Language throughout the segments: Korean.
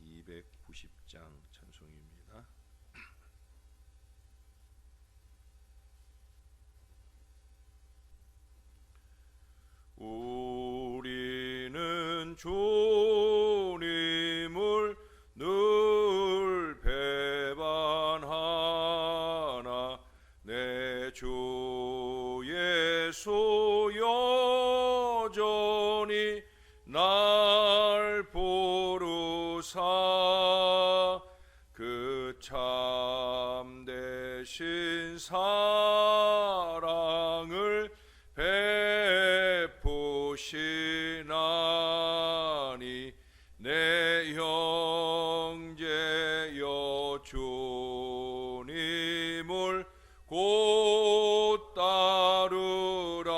290장 찬송입니다. 우리는 주님을 늘 배반하나 내 주 예수 여전히 날 부르사 그 참되신 사랑을 베푸시나니 내 형제여 주님을 곧 따르라.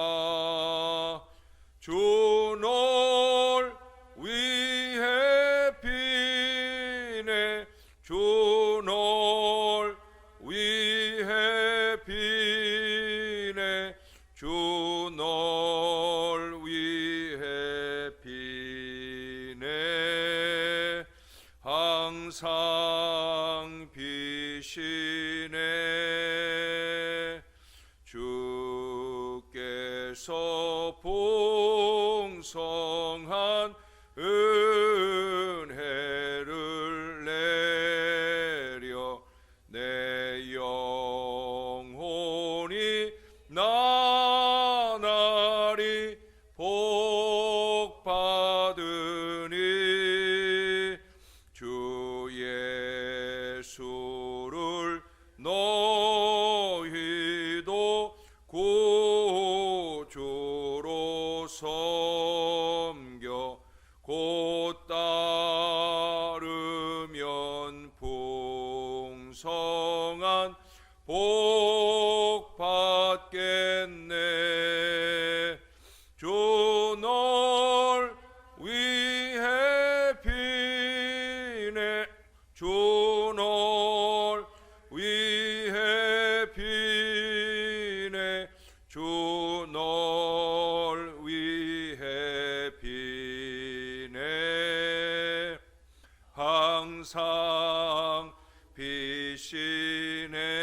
주 널 위해 비네 주 널 위해 비네 주 널 위해 비네 항상 비시네. 주께서 풍성한 은혜를 내려 내 영혼이 나날이 복받으니 주 예수를 너희도 구주로 섬겨 곧 따르면 풍성한 복 받겠네. 주 널 위해 비네 주 널 위해 비네 주 널 위해 비네 항상 비시네.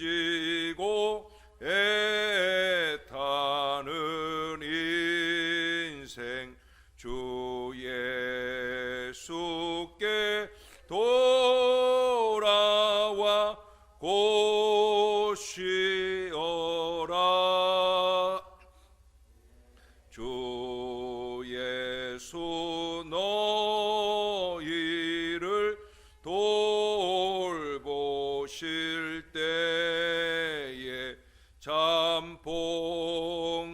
짐지고 애타는 인생 주 예수께 돌아와 곧쉬어라. 주 예수 너희를 돌보실 때에 참 복락과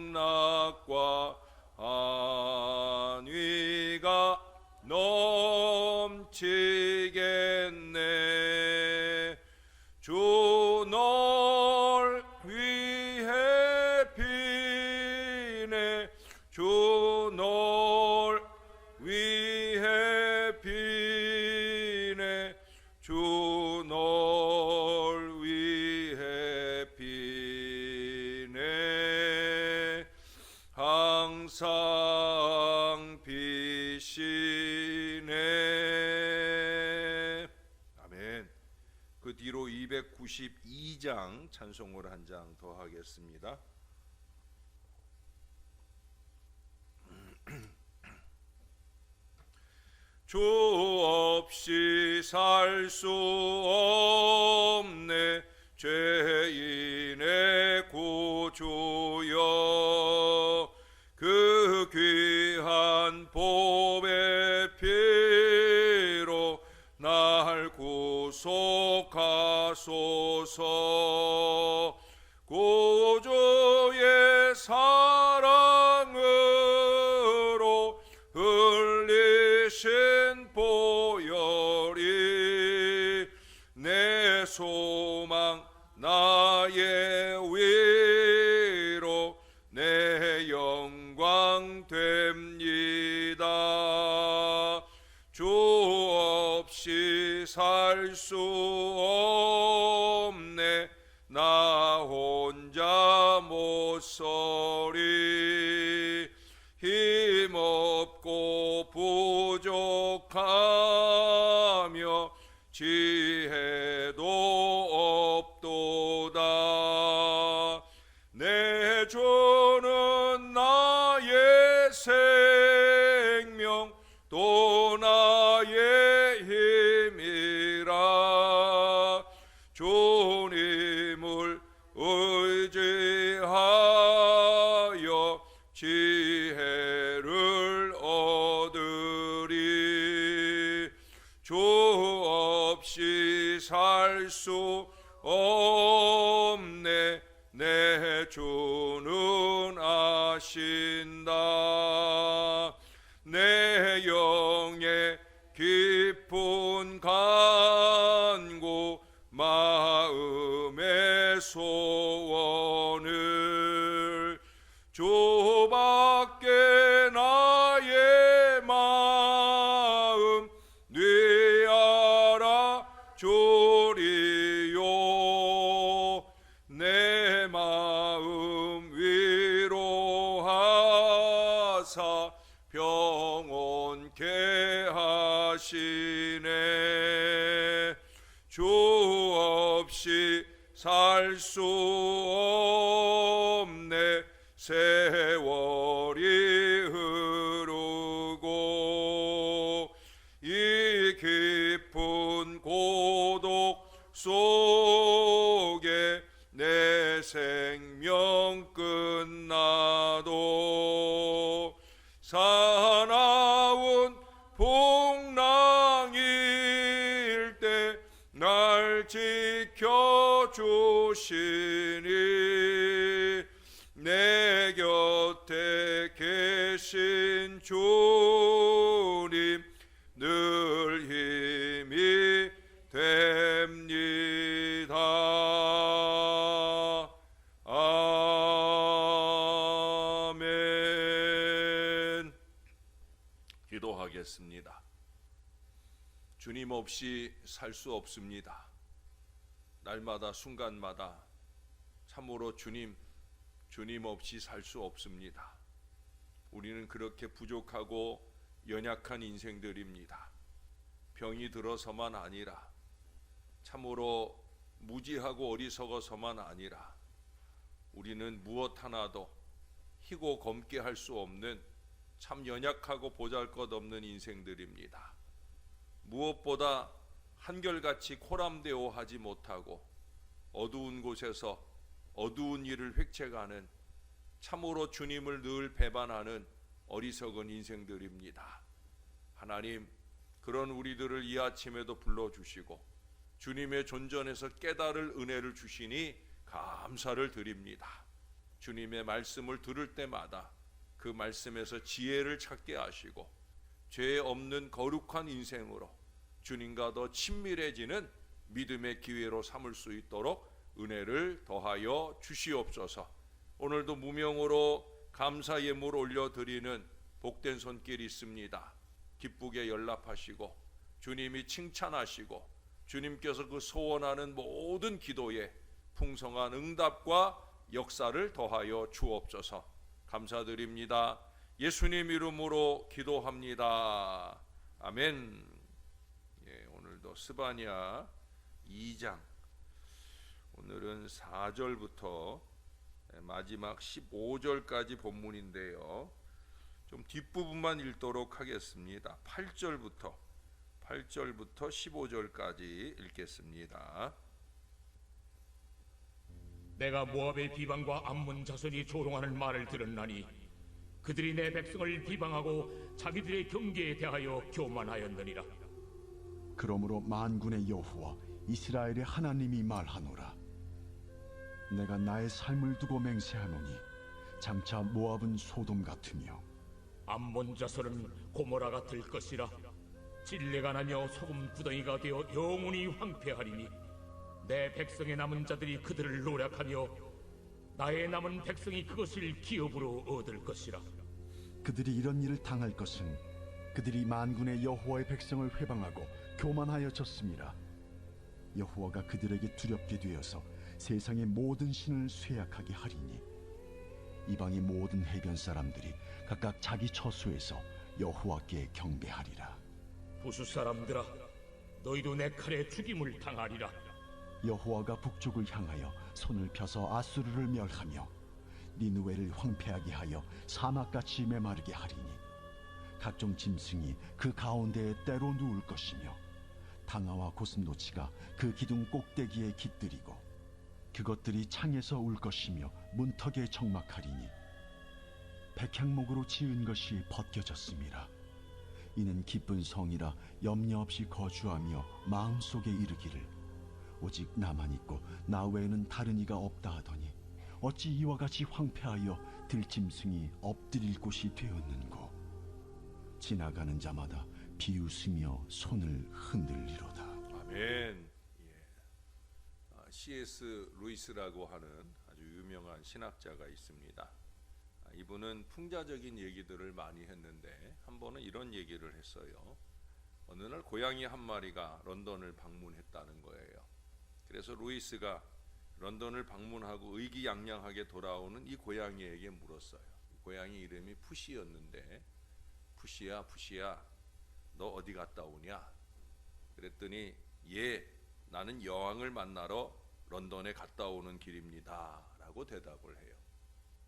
안위가 넘치겠네. 주 널 위해 비네 주 널 위해 비네 주 널 위해 비네 항상 비시네. 아멘. 그 뒤로 292장 찬송을 한 장 더 하겠습니다. 주 없이 살 수 없네 죄인의 구주여. 그 귀한 보배 피로 날 구속하소서. 구주의 사랑으로 흘리신 보혈이 내 소망 나의 위로 내 영광 됩니다. 주 없이 살 수 없네 나 혼자 못 없으리 힘없고 부족하며 지혜도 없도다. 내 주는 나의 생명 또 나의 힘이라. 주님을 의지하여 지혜를 얻으리. 주 없이 살 수 없네. 내 주는 아신다. 내 영의 깊은 간구 마음의 소원을 주밖에 나의 마음 네 알아주리요. 내 마음 위로하사 평온케 하시네. 주 없이 살 수 없네. 세월이 흐르고 이 깊은 고독 속에 내 생명 끝나도 사나운 풍랑일 때 날 지켜주시니 내 곁에 계신 주님 늘 힘이 됩니다. 아멘. 기도하겠습니다. 주님 없이 살 수 없습니다. 날마다 순간마다 참으로 주님 없이 살 수 없습니다. 우리는 그렇게 부족하고 연약한 인생들입니다. 병이 들어서만 아니라 참으로 무지하고 어리석어서만 아니라 우리는 무엇 하나도 희고 검게 할 수 없는 참 연약하고 보잘것없는 인생들입니다. 무엇보다 한결같이 코람되어 하지 못하고 어두운 곳에서 어두운 일을 획책하는 참으로 주님을 늘 배반하는 어리석은 인생들입니다. 하나님, 그런 우리들을 이 아침에도 불러주시고 주님의 존전에서 깨달을 은혜를 주시니 감사를 드립니다. 주님의 말씀을 들을 때마다 그 말씀에서 지혜를 찾게 하시고 죄 없는 거룩한 인생으로 주님과 더 친밀해지는 믿음의 기회로 삼을 수 있도록 은혜를 더하여 주시옵소서. 오늘도 무명으로 감사 예물 올려드리는 복된 손길이 있습니다. 기쁘게 연락하시고 주님이 칭찬하시고 주님께서 그 소원하는 모든 기도에 풍성한 응답과 역사를 더하여 주옵소서. 감사드립니다. 예수님 이름으로 기도합니다. 아멘. 오늘도 스바냐 2장, 오늘은 4절부터 마지막 15절까지 본문인데요. 좀 뒷부분만 읽도록 하겠습니다. 8절부터 15절까지 읽겠습니다. 내가 모압의 비방과 암몬 자손이 조롱하는 말을 들었나니 그들이 내 백성을 비방하고 자기들의 경계에 대하여 교만하였느니라. 그러므로 만군의 여호와 이스라엘의 하나님이 말하노라. 내가 나의 삶을 두고 맹세하노니 장차 모압은 소돔 같으며 암몬 자손은 고모라 같을 것이라. 진내가 나며 소금 구덩이가 되어 영원히 황폐하리니 내 백성의 남은 자들이 그들을 노략하며 나의 남은 백성이 그것을 기업으로 얻을 것이라. 그들이 이런 일을 당할 것은 그들이 만군의 여호와의 백성을 회방하고 교만하여 졌음이라. 여호와가 그들에게 두렵게 되어서 세상의 모든 신을 쇠약하게 하리니 이방의 모든 해변 사람들이 각각 자기 처소에서 여호와께 경배하리라. 부수 사람들아, 너희도 내 칼에 죽임을 당하리라. 여호와가 북쪽을 향하여 손을 펴서 아수르를 멸하며 니느웨를 황폐하게 하여 사막같이 메마르게 하리니 각종 짐승이 그 가운데에 때로 누울 것이며 당아와 고슴도치가 그 기둥 꼭대기에 깃들이고 그것들이 창에서 울 것이며 문턱에 적막하리니 백향목으로 지은 것이 벗겨졌음이라. 이는 기쁜 성이라 염려 없이 거주하며 마음속에 이르기를 오직 나만 있고 나 외에는 다른 이가 없다 하더니 어찌 이와 같이 황폐하여 들짐승이 엎드릴 곳이 되었는고. 지나가는 자마다 비웃으며 손을 흔들리로다. 아멘. C.S. 루이스라고 하는 아주 유명한 신학자가 있습니다. 이분은 풍자적인 얘기들을 많이 했는데 한 번은 이런 얘기를 했어요. 어느 날 고양이 한 마리가 런던을 방문했다는 거예요. 그래서 루이스가 런던을 방문하고 의기양양하게 돌아오는 이 고양이에게 물었어요. 고양이 이름이 푸시였는데, 푸시야 너 어디 갔다 오냐? 그랬더니 나는 여왕을 만나러 런던에 갔다 오는 길입니다 라고 대답을 해요.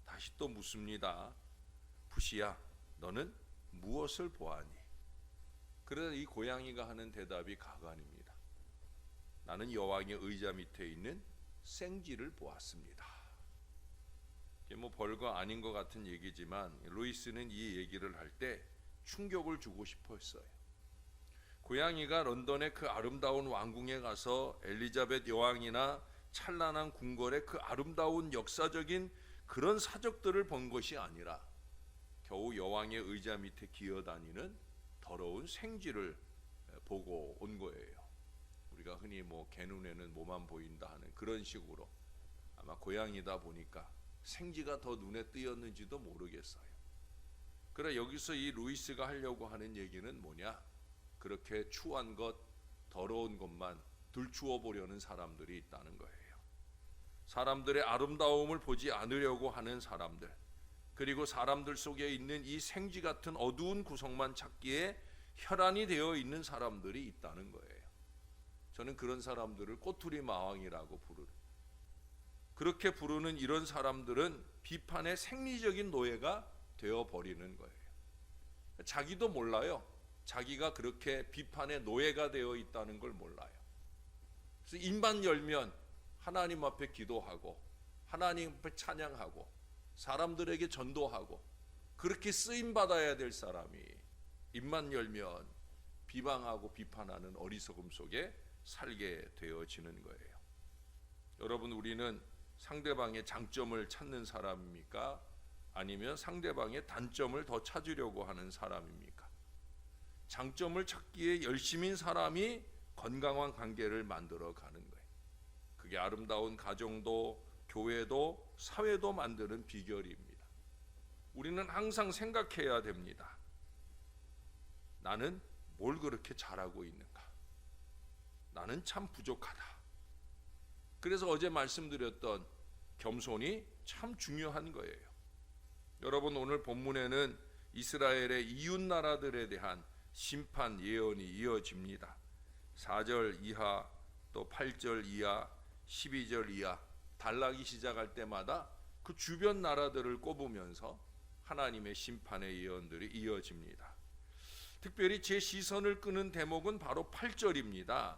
다시 또 묻습니다. 푸시야, 너는 무엇을 보아니? 그래서 이 고양이가 하는 대답이 가관입니다. 나는 여왕의 의자 밑에 있는 생쥐를 보았습니다. 이게 뭐 별거 아닌 것 같은 얘기지만 루이스는 이 얘기를 할 때 충격을 주고 싶어 했어요. 고양이가 런던의 그 아름다운 왕궁에 가서 엘리자벳 여왕이나 찬란한 궁궐의 그 아름다운 역사적인 그런 사적들을 본 것이 아니라 겨우 여왕의 의자 밑에 기어다니는 더러운 생쥐를 보고 온 거예요. 우리가 흔히 뭐 개눈에는 뭐만 보인다 하는 그런 식으로 아마 고양이다 보니까 생쥐가 더 눈에 띄었는지도 모르겠어요. 그래 여기서 이 루이스가 하려고 하는 얘기는 뭐냐? 그렇게 추한 것, 더러운 것만 들추어 보려는 사람들이 있다는 거예요. 사람들의 아름다움을 보지 않으려고 하는 사람들, 그리고 사람들 속에 있는 이 생쥐 같은 어두운 구석만 찾기에 혈안이 되어 있는 사람들이 있다는 거예요. 저는 그런 사람들을 꼬투리 마왕이라고 그렇게 부르는 이런 사람들은 비판의 생리적인 노예가 되어버리는 거예요. 자기도 몰라요. 자기가 그렇게 비판의 노예가 되어 있다는 걸 몰라요. 그래서 입만 열면 하나님 앞에 기도하고 하나님 앞에 찬양하고 사람들에게 전도하고 그렇게 쓰임받아야 될 사람이 입만 열면 비방하고 비판하는 어리석음 속에 살게 되어지는 거예요. 여러분, 우리는 상대방의 장점을 찾는 사람입니까? 아니면 상대방의 단점을 더 찾으려고 하는 사람입니까? 장점을 찾기에 열심인 사람이 건강한 관계를 만들어 가는 거예요. 그게 아름다운 가정도 교회도 사회도 만드는 비결입니다. 우리는 항상 생각해야 됩니다. 나는 뭘 그렇게 잘하고 있는가? 나는 참 부족하다. 그래서 어제 말씀드렸던 겸손이 참 중요한 거예요. 여러분, 오늘 본문에는 이스라엘의 이웃 나라들에 대한 심판 예언이 이어집니다. 4절 이하 또 8절 이하 12절 이하 단락이 시작할 때마다 그 주변 나라들을 꼽으면서 하나님의 심판의 예언들이 이어집니다. 특별히 제 시선을 끄는 대목은 바로 8절입니다.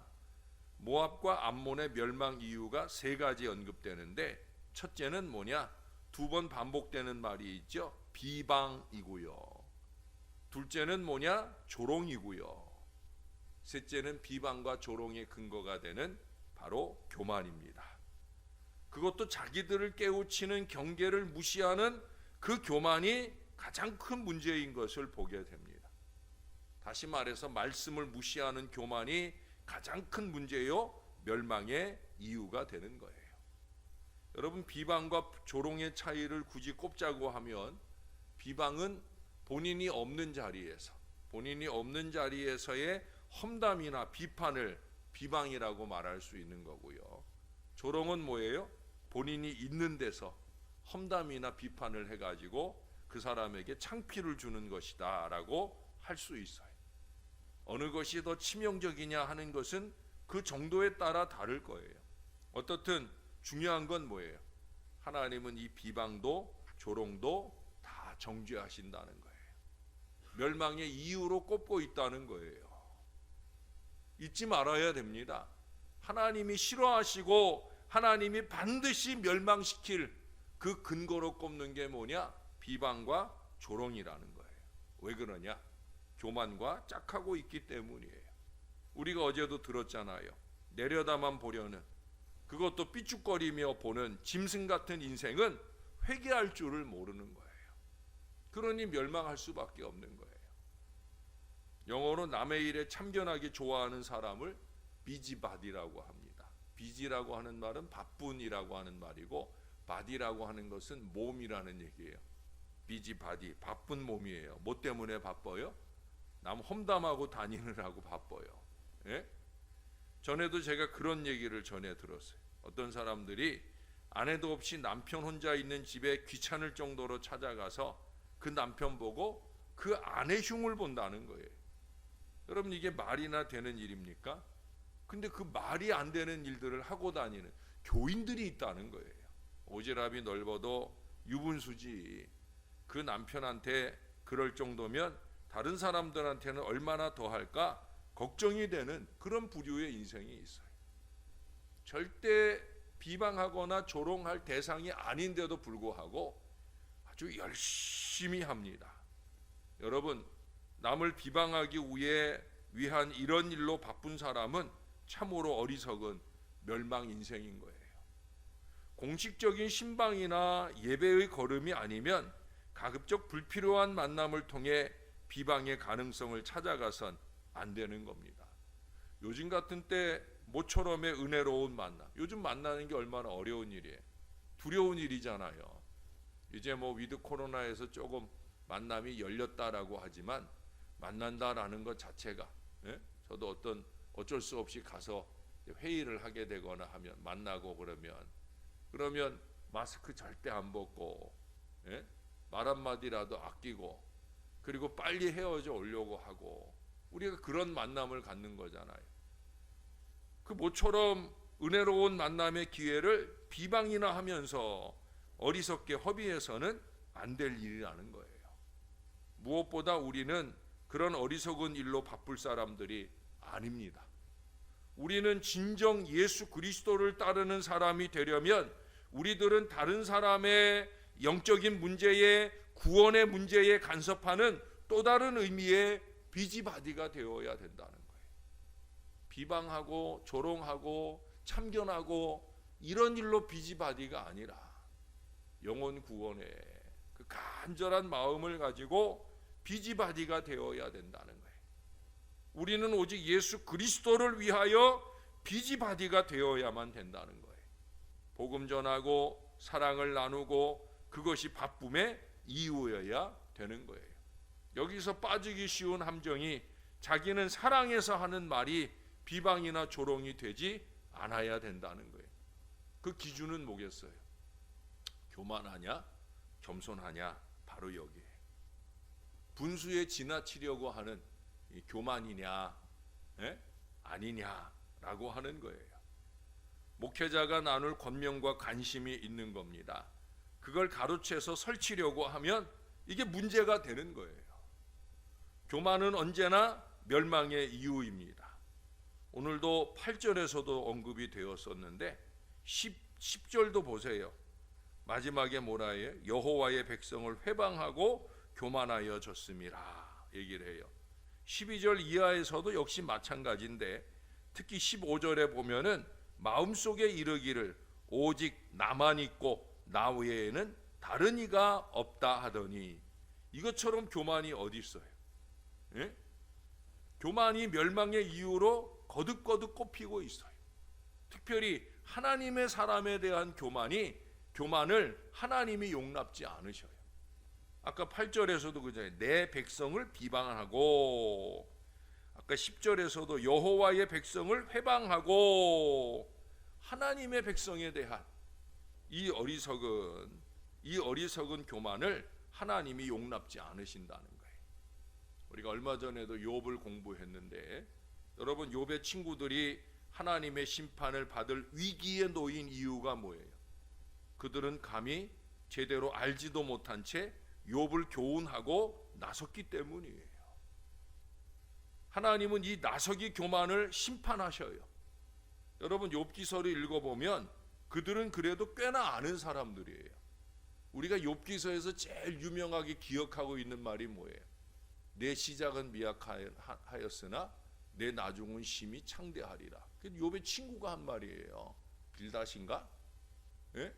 모압과 암몬의 멸망 이유가 세 가지 언급되는데 첫째는 뭐냐? 두 번 반복되는 말이 있죠. 비방이고요. 둘째는 뭐냐? 조롱이고요. 셋째는 비방과 조롱의 근거가 되는 바로 교만입니다. 그것도 자기들을 깨우치는 경계를 무시하는 그 교만이 가장 큰 문제인 것을 보게 됩니다. 다시 말해서 말씀을 무시하는 교만이 가장 큰 문제요, 멸망의 이유가 되는 거예요. 여러분, 비방과 조롱의 차이를 굳이 꼽자고 하면 비방은 본인이 없는 자리에서의 험담이나 비판을 비방이라고 말할 수 있는 거고요. 조롱은 뭐예요? 본인이 있는 데서 험담이나 비판을 해가지고 그 사람에게 창피를 주는 것이다 라고 할 수 있어요. 어느 것이 더 치명적이냐 하는 것은 그 정도에 따라 다를 거예요. 어떻든 중요한 건 뭐예요? 하나님은 이 비방도 조롱도 다 정죄하신다는 거예요. 멸망의 이유로 꼽고 있다는 거예요. 잊지 말아야 됩니다. 하나님이 싫어하시고 하나님이 반드시 멸망시킬 그 근거로 꼽는 게 뭐냐? 비방과 조롱이라는 거예요. 왜 그러냐? 교만과 짝하고 있기 때문이에요. 우리가 어제도 들었잖아요. 내려다만 보려는, 그것도 삐죽거리며 보는 짐승 같은 인생은 회개할 줄을 모르는 거예요. 그러니 멸망할 수밖에 없는 거예요. 영어로 남의 일에 참견하기 좋아하는 사람을 비지바디라고 합니다. 비지라고 하는 말은 바쁜이라고 하는 말이고, 바디라고 하는 것은 몸이라는 얘기예요. 비지바디, 바쁜 몸이에요. 뭐 때문에 바빠요? 남 험담하고 다니느라고 바빠요. 예? 전에도 제가 그런 얘기를 전해 들었어요. 어떤 사람들이 아내도 없이 남편 혼자 있는 집에 귀찮을 정도로 찾아가서 그 남편 보고 그 아내 흉을 본다는 거예요. 여러분, 이게 말이나 되는 일입니까? 근데 그 말이 안 되는 일들을 하고 다니는 교인들이 있다는 거예요. 오지랖이 넓어도 유분수지. 그 남편한테 그럴 정도면 다른 사람들한테는 얼마나 더 할까 걱정이 되는 그런 부류의 인생이 있어요. 절대 비방하거나 조롱할 대상이 아닌데도 불구하고 아주 열심히 합니다. 여러분, 남을 비방하기 위한 이런 일로 바쁜 사람은 참으로 어리석은 멸망 인생인 거예요. 공식적인 신방이나 예배의 걸음이 아니면 가급적 불필요한 만남을 통해 비방의 가능성을 찾아가선 안 되는 겁니다. 요즘 같은 때 모처럼의 은혜로운 만남, 요즘 만나는 게 얼마나 어려운 일이에요. 두려운 일이잖아요. 이제 뭐 위드 코로나에서 조금 만남이 열렸다라고 하지만 만난다라는 것 자체가, 예? 저도 어쩔 수 없이 가서 회의를 하게 되거나 하면 만나고 그러면 마스크 절대 안 벗고, 예? 말 한마디라도 아끼고, 그리고 빨리 헤어져 오려고 하고, 우리가 그런 만남을 갖는 거잖아요. 그 모처럼 은혜로운 만남의 기회를 비방이나 하면서 어리석게 허비해서는 안 될 일이라는 거예요. 무엇보다 우리는 그런 어리석은 일로 바쁠 사람들이 아닙니다. 우리는 진정 예수 그리스도를 따르는 사람이 되려면 우리들은 다른 사람의 영적인 문제에, 구원의 문제에 간섭하는 또 다른 의미의 비지바디가 되어야 된다는 거예요. 비방하고 조롱하고 참견하고 이런 일로 비지바디가 아니라 영혼 구원에 그 간절한 마음을 가지고 비지바디가 되어야 된다는 거예요. 우리는 오직 예수 그리스도를 위하여 비지바디가 되어야만 된다는 거예요. 복음 전하고 사랑을 나누고 그것이 바쁨의 이유여야 되는 거예요. 여기서 빠지기 쉬운 함정이 자기는 사랑해서 하는 말이 비방이나 조롱이 되지 않아야 된다는 거예요. 그 기준은 뭐겠어요? 교만하냐? 겸손하냐? 바로 여기에. 분수에 지나치려고 하는 이 교만이냐, 아니냐라고 하는 거예요. 목회자가 나눌 권명과 관심이 있는 겁니다. 그걸 가로채서 설치려고 하면 이게 문제가 되는 거예요. 교만은 언제나 멸망의 이유입니다. 오늘도 8절에서도 언급이 되었었는데 10절도 보세요. 마지막에 뭐라 해요? 여호와의 백성을 회방하고 교만하여 졌음이라 얘기를 해요. 12절 이하에서도 역시 마찬가지인데 특히 15절에 보면은 마음속에 이르기를 오직 나만 있고 나 외에는 다른 이가 없다 하더니, 이것처럼 교만이 어디 있어요? 예? 교만이 멸망의 이유로 거듭거듭 꼽히고 있어요. 특별히 하나님의 사람에 대한 교만을 하나님이 용납지 않으셔요. 아까 8절에서도 그잖아요. 내 백성을 비방하고, 아까 10절에서도 여호와의 백성을 회방하고, 하나님의 백성에 대한 이 어리석은 이 어리석은 교만을 하나님이 용납지 않으신다는 거예요. 우리가 얼마 전에도 욥을 공부했는데 여러분, 욥의 친구들이 하나님의 심판을 받을 위기에 놓인 이유가 뭐예요? 그들은 감히 제대로 알지도 못한 채 욥을 교훈하고 나섰기 때문이에요. 하나님은 이 나서기 교만을 심판하셔요. 여러분, 욥기서를 읽어보면 그들은 그래도 꽤나 아는 사람들이에요. 우리가 욥기서에서 제일 유명하게 기억하고 있는 말이 뭐예요? 내 시작은 미약하였으나 내 나중은 심히 창대하리라. 그 욥의 친구가 한 말이에요. 빌닷인가? 예?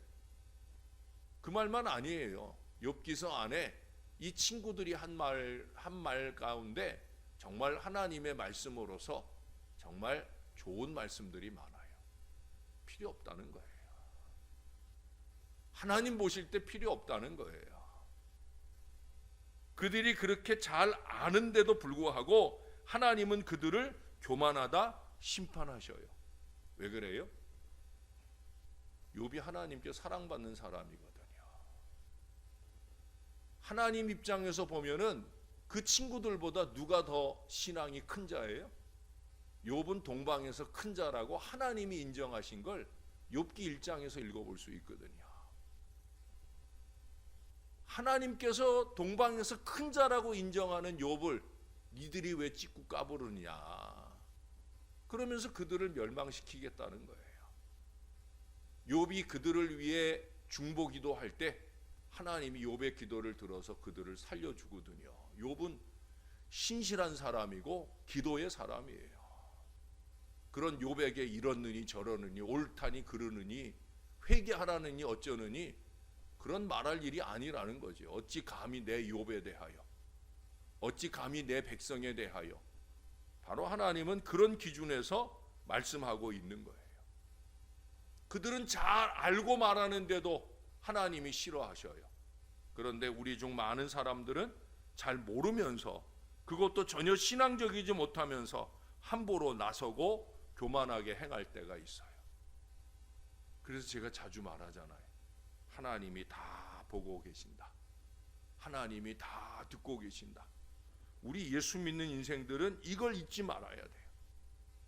그 말만 아니에요. 욥기서 안에 이 친구들이 한 말 가운데 정말 하나님의 말씀으로서 정말 좋은 말씀들이 많아요. 필요 없다는 거예요. 하나님 보실 때 필요 없다는 거예요. 그들이 그렇게 잘 아는데도 불구하고 하나님은 그들을 교만하다 심판하셔요. 왜 그래요? 욥이 하나님께 사랑받는 사람이거든요. 하나님 입장에서 보면은 그 친구들보다 누가 더 신앙이 큰 자예요? 욥은 동방에서 큰 자라고 하나님이 인정하신 걸 욥기 1장에서 읽어볼 수 있거든요. 하나님께서 동방에서 큰 자라고 인정하는 욥을 니들이 왜 찍고 까부르냐, 그러면서 그들을 멸망시키겠다는 거예요. 욥이 그들을 위해 중보기도 할 때 하나님이 욥의 기도를 들어서 그들을 살려주거든요. 욥은 신실한 사람이고 기도의 사람이에요. 그런 욥에게 이러느니 저러느니 옳다니 그러느니 회개하라느니 어쩌느니 그런 말할 일이 아니라는 거죠. 어찌 감히 내 욥에 대하여, 어찌 감히 내 백성에 대하여. 바로 하나님은 그런 기준에서 말씀하고 있는 거예요. 그들은 잘 알고 말하는데도 하나님이 싫어하셔요. 그런데 우리 중 많은 사람들은 잘 모르면서, 그것도 전혀 신앙적이지 못하면서 함부로 나서고 교만하게 행할 때가 있어요. 그래서 제가 자주 말하잖아요. 하나님이 다 보고 계신다. 하나님이 다 듣고 계신다. 우리 예수 믿는 인생들은 이걸 잊지 말아야 돼요.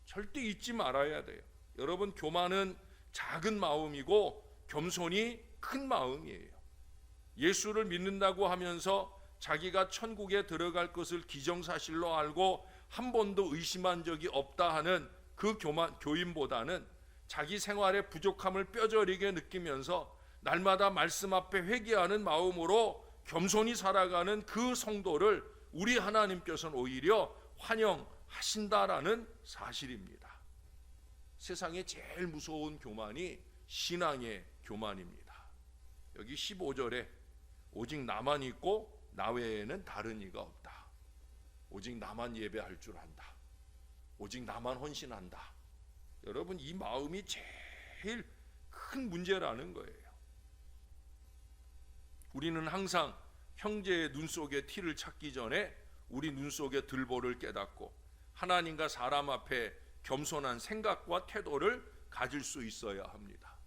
절대 잊지 말아야 돼요. 여러분, 교만은 작은 마음이고 겸손이 큰 마음이에요. 예수를 믿는다고 하면서 자기가 천국에 들어갈 것을 기정사실로 알고 한 번도 의심한 적이 없다 하는 그 교인보다는 자기 생활의 부족함을 뼈저리게 느끼면서 날마다 말씀 앞에 회개하는 마음으로 겸손히 살아가는 그 성도를 우리 하나님께서는 오히려 환영하신다라는 사실입니다. 세상에 제일 무서운 교만이 신앙의 교만입니다. 여기 15절에 오직 나만 있고 나 외에는 다른 이가 없다. 오직 나만 예배할 줄 안다. 오직 나만 헌신한다. 여러분, 이 마음이 제일 큰 문제라는 거예요. 우리는 항상 형제의 눈 속에 티를 찾기 전에 우리 눈 속에 들보를 깨닫고 하나님과 사람 앞에 겸손한 생각과 태도를 가질 수 있어야 합니다.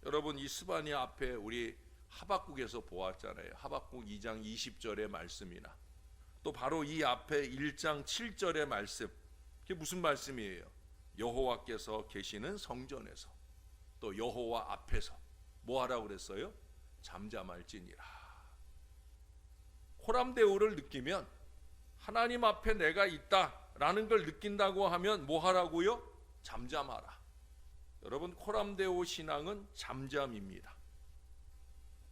여러분, 이 스바냐 앞에 우리 하박국에서 보았잖아요. 하박국 2장 20절의 말씀이나 또 바로 이 앞에 1장 7절의 말씀, 그게 무슨 말씀이에요? 여호와께서 계시는 성전에서, 또 여호와 앞에서 뭐 하라고 그랬어요? 잠잠할지니라. 호람대오를 느끼면, 하나님 앞에 내가 있다라는 걸 느낀다고 하면 뭐 하라고요? 잠잠하라. 여러분, 코람데오 신앙은 잠잠입니다.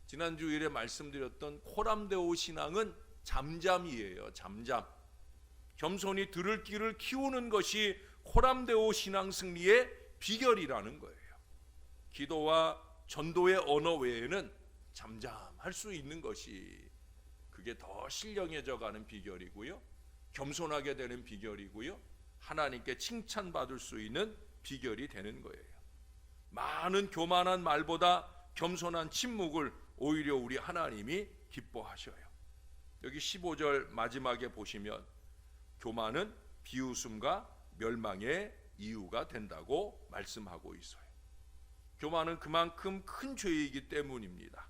지난 주일에 말씀드렸던 코람데오 신앙은 잠잠이에요. 잠잠. 겸손히 들을 귀를 키우는 것이 코람데오 신앙 승리의 비결이라는 거예요. 기도와 전도의 언어 외에는 잠잠할 수 있는 것이, 그게 더 신령해져 가는 비결이고요, 겸손하게 되는 비결이고요, 하나님께 칭찬받을 수 있는 비결이 되는 거예요. 많은 교만한 말보다 겸손한 침묵을 오히려 우리 하나님이 기뻐하셔요. 여기 15절 마지막에 보시면 교만은 비웃음과 멸망의 이유가 된다고 말씀하고 있어요. 교만은 그만큼 큰 죄이기 때문입니다.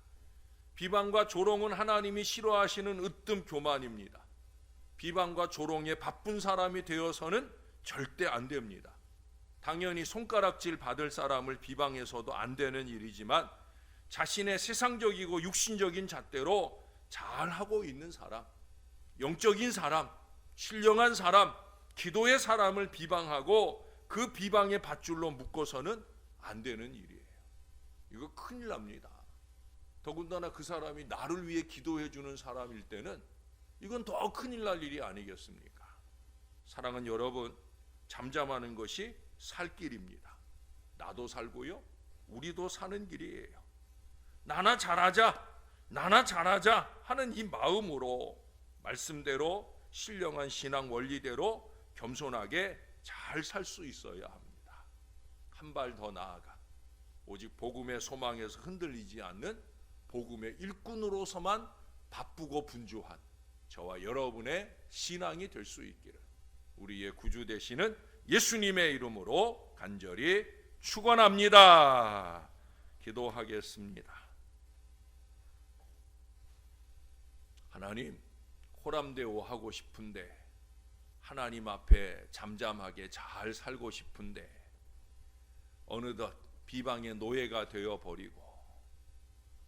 비방과 조롱은 하나님이 싫어하시는 으뜸 교만입니다. 비방과 조롱에 바쁜 사람이 되어서는 절대 안 됩니다. 당연히 손가락질 받을 사람을 비방해서도 안 되는 일이지만 자신의 세상적이고 육신적인 잣대로 잘하고 있는 사람, 영적인 사람, 신령한 사람, 기도의 사람을 비방하고 그 비방의 밧줄로 묶어서는 안 되는 일이에요. 이거 큰일 납니다. 더군다나 그 사람이 나를 위해 기도해 주는 사람일 때는 이건 더 큰일 날 일이 아니겠습니까? 사랑하는 여러분, 잠잠하는 것이 살 길입니다. 나도 살고요, 우리도 사는 길이에요. 나나 잘하자 하는 이 마음으로 말씀대로 신령한 신앙 원리대로 겸손하게 잘 살 수 있어야 합니다. 한 발 더 나아가 오직 복음의 소망에서 흔들리지 않는 복음의 일꾼으로서만 바쁘고 분주한 저와 여러분의 신앙이 될 수 있기를 우리의 구주 되시는 예수님의 이름으로 간절히 축원합니다. 기도하겠습니다. 하나님, 호람대오 하고 싶은데, 하나님 앞에 잠잠하게 잘 살고 싶은데 어느덧 비방의 노예가 되어버리고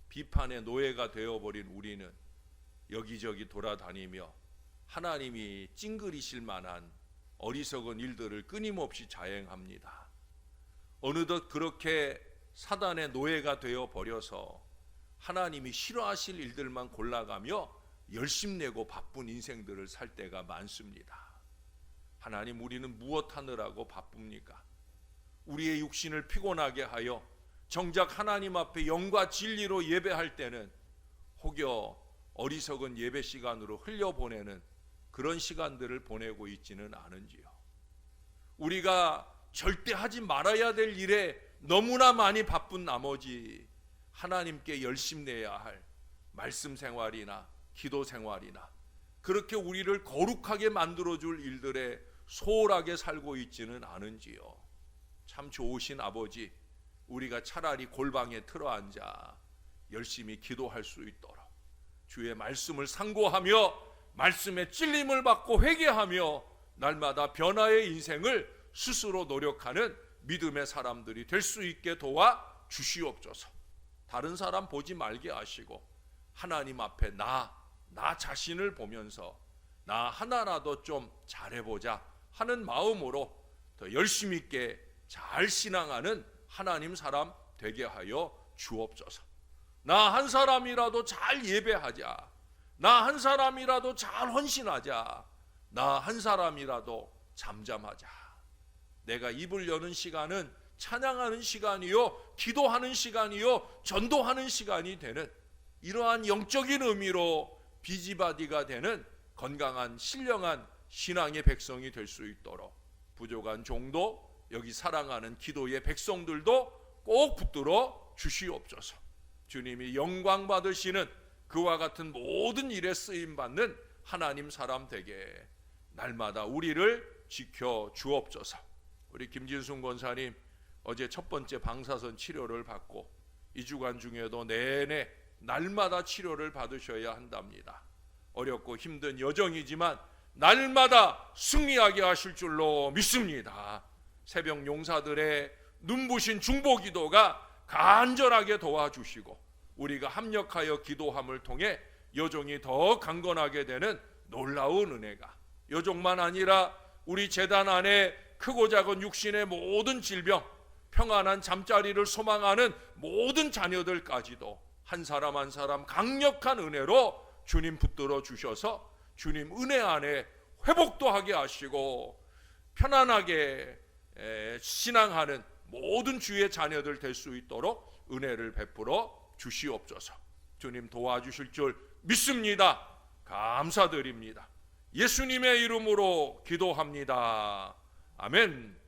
비판의 노예가 되어버린 우리는 여기저기 돌아다니며 하나님이 찡그리실 만한 어리석은 일들을 끊임없이 자행합니다. 어느덧 그렇게 사단의 노예가 되어버려서 하나님이 싫어하실 일들만 골라가며 열심내고 바쁜 인생들을 살 때가 많습니다. 하나님, 우리는 무엇 하느라고 바쁩니까? 우리의 육신을 피곤하게 하여 정작 하나님 앞에 영과 진리로 예배할 때는 혹여 어리석은 예배 시간으로 흘려보내는 그런 시간들을 보내고 있지는 않은지요. 우리가 절대 하지 말아야 될 일에 너무나 많이 바쁜 나머지 하나님께 열심내야 할 말씀 생활이나 기도 생활이나 그렇게 우리를 거룩하게 만들어줄 일들에 소홀하게 살고 있지는 않은지요. 참 좋으신 아버지, 우리가 차라리 골방에 틀어앉아 열심히 기도할 수 있도록 주의 말씀을 상고하며 말씀의 찔림을 받고 회개하며 날마다 변화의 인생을 스스로 노력하는 믿음의 사람들이 될 수 있게 도와 주시옵소서. 다른 사람 보지 말게 하시고 하나님 앞에 나 자신을 보면서 나 하나라도 좀 잘해보자 하는 마음으로 더 열심히 있게 잘 신앙하는 하나님 사람 되게 하여 주옵소서. 나 한 사람이라도 잘 예배하자, 나 한 사람이라도 잘 헌신하자, 나 한 사람이라도 잠잠하자. 내가 입을 여는 시간은 찬양하는 시간이요, 기도하는 시간이요, 전도하는 시간이 되는 이러한 영적인 의미로 비지바디가 되는 건강한 신령한 신앙의 백성이 될 수 있도록 부족한 종도 여기 사랑하는 기도의 백성들도 꼭 붙들어 주시옵소서. 주님이 영광 받으시는 그와 같은 모든 일에 쓰임받는 하나님 사람 되게 날마다 우리를 지켜 주옵소서. 우리 김진순 권사님 어제 첫 번째 방사선 치료를 받고 2주간 중에도 내내 날마다 치료를 받으셔야 한답니다. 어렵고 힘든 여정이지만 날마다 승리하게 하실 줄로 믿습니다. 새벽 용사들의 눈부신 중보기도가 간절하게 도와주시고 우리가 합력하여 기도함을 통해 여정이 더 강건하게 되는 놀라운 은혜가 여정만 아니라 우리 재단 안에 크고 작은 육신의 모든 질병, 평안한 잠자리를 소망하는 모든 자녀들까지도 한 사람 한 사람 강력한 은혜로 주님 붙들어 주셔서 주님 은혜 안에 회복도 하게 하시고 편안하게 신앙하는 모든 주의 자녀들 될 수 있도록 은혜를 베풀어 주시옵소서. 주님 도와주실 줄 믿습니다. 감사드립니다. 예수님의 이름으로 기도합니다. 아멘.